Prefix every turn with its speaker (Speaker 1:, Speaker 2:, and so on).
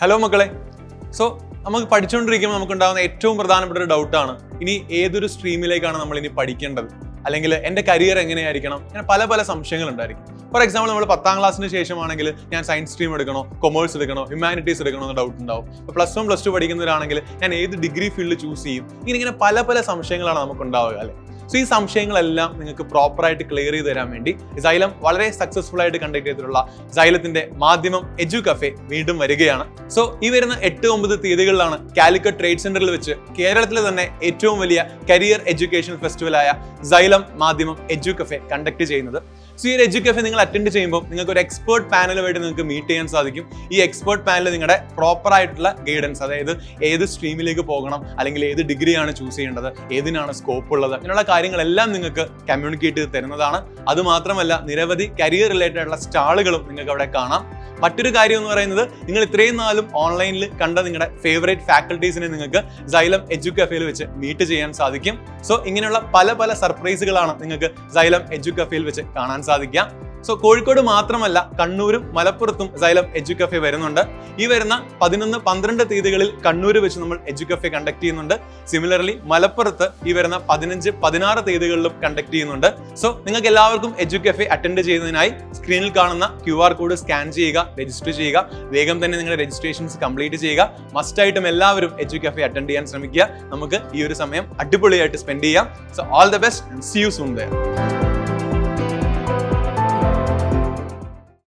Speaker 1: Hello മക്കളെ, നമുക്ക് പഠിച്ചുകൊണ്ടിരിക്കുമ്പോൾ നമുക്കുണ്ടാകുന്ന ഏറ്റവും പ്രധാനപ്പെട്ട ഒരു ഡൗട്ടാണ് ഇനി ഏതൊരു സ്ട്രീമിലേക്കാണ് നമ്മൾ ഇനി പഠിക്കേണ്ടത്, അല്ലെങ്കിൽ എൻ്റെ കരിയർ എങ്ങനെയായിരിക്കണം, അങ്ങനെ പല സംശയങ്ങൾ ഉണ്ടായിരിക്കും. ഫോർ എക്സാമ്പിൾ, നമ്മൾ 10ാം ക്ലാസ്സിന് ശേഷമാണെങ്കിൽ ഞാൻ സയൻസ് സ്ട്രീം എടുക്കണോ, കൊമേഴ്സ് എടുക്കണോ, ഹ്യൂമാനിറ്റീസ് എടുക്കണോ എന്ന് ഡൗട്ട് ഉണ്ടാവും. പ്ലസ് 1 പ്ലസ് 2 പഠിക്കുന്നവരാണെങ്കിൽ ഞാൻ ഏത് ഡിഗ്രി ഫീൽഡ് ചൂസ് ചെയ്യും, ഇങ്ങനെ പല സംശയങ്ങളാണ് നമുക്കുണ്ടാവുക അല്ലേ. ഈ സംശയങ്ങളെല്ലാം നിങ്ങൾക്ക് പ്രോപ്പറായിട്ട് ക്ലിയർ ചെയ്ത് തരാൻ വേണ്ടി സൈലം വളരെ സക്സസ്ഫുൾ ആയിട്ട് കണ്ടക്ട് ചെയ്തിട്ടുള്ള സൈലത്തിന്റെ മാധ്യമം എജു കഫേ വീണ്ടും വരികയാണ്. ഈ വരുന്ന 8-9 തീയതികളിലാണ് കാലിക്കറ്റ് ട്രേഡ് സെന്ററിൽ വെച്ച് കേരളത്തിലെ തന്നെ ഏറ്റവും വലിയ കരിയർ എഡ്യൂക്കേഷൻ ഫെസ്റ്റിവലായ സൈലം മാധ്യമം എജു കഫേ കണ്ടക്ട് ചെയ്യുന്നത്. ഈ ഒരു എജു കഫേ നിങ്ങൾ അറ്റൻഡ് ചെയ്യുമ്പോൾ നിങ്ങൾക്ക് ഒരു എക്സ്പേർട്ട് പാനലുമായിട്ട് നിങ്ങൾക്ക് മീറ്റ് ചെയ്യാൻ സാധിക്കും. ഈ എക്സ്പേർട്ട് പാനൽ നിങ്ങളുടെ പ്രോപ്പർ ആയിട്ടുള്ള ഗൈഡൻസ്, അതായത് ഏത് സ്ട്രീമിലേക്ക് പോകണം, അല്ലെങ്കിൽ ഏത് ഡിഗ്രിയാണ് ചൂസ് ചെയ്യേണ്ടത്, ഏതിനാണ് സ്കോപ്പ് ഉള്ളത്, അങ്ങനെയുള്ള കാര്യങ്ങളെല്ലാം നിങ്ങൾക്ക് കമ്മ്യൂണിക്കേറ്റ് ചെയ്ത് തരുന്നതാണ്. അതുമാത്രമല്ല, നിരവധി കരിയർ റിലേറ്റഡ് ആയിട്ടുള്ള സ്റ്റാളുകളും നിങ്ങൾക്ക് അവിടെ കാണാം. മറ്റൊരു കാര്യം എന്ന് പറയുന്നത്, നിങ്ങൾ ഇത്രയും നാളും ഓൺലൈനിൽ കണ്ട നിങ്ങളുടെ ഫേവറേറ്റ് ഫാക്കൽറ്റീസിനെ നിങ്ങൾക്ക് സൈലം എജു കഫേയിൽ വെച്ച് മീറ്റ് ചെയ്യാൻ സാധിക്കും. ഇങ്ങനെയുള്ള പല സർപ്രൈസുകളാണ് നിങ്ങൾക്ക് സൈലം എജു കഫേയിൽ വെച്ച് കാണാൻ സാധിക്കാം. കോഴിക്കോട് മാത്രമല്ല, കണ്ണൂരും മലപ്പുറത്തും സൈലം എജു കഫേ വരുന്നുണ്ട്. ഈ വരുന്ന 11-12 തീയതികളിൽ കണ്ണൂർ വെച്ച് നമ്മൾ എജു കഫേ കണ്ടക്ട് ചെയ്യുന്നുണ്ട്. സിമിലർലി മലപ്പുറത്ത് ഈ വരുന്ന 15-16 തീയതികളിലും കണ്ടക്ട് ചെയ്യുന്നുണ്ട്. നിങ്ങൾക്ക് എല്ലാവർക്കും എജു കഫേ അറ്റൻഡ് ചെയ്യുന്നതിനായി സ്ക്രീനിൽ കാണുന്ന QR കോഡ് സ്കാൻ ചെയ്യുക, രജിസ്റ്റർ ചെയ്യുക. വേഗം തന്നെ നിങ്ങളുടെ രജിസ്ട്രേഷൻസ് കംപ്ലീറ്റ് ചെയ്യുക. മസ്റ്റായിട്ടും എല്ലാവരും എജു കഫേ അറ്റൻഡ് ചെയ്യാൻ ശ്രമിക്കുക. നമുക്ക് ഈ ഒരു സമയം അടിപൊളിയായിട്ട് സ്പെൻഡ് ചെയ്യാം. All the best, see you soon there.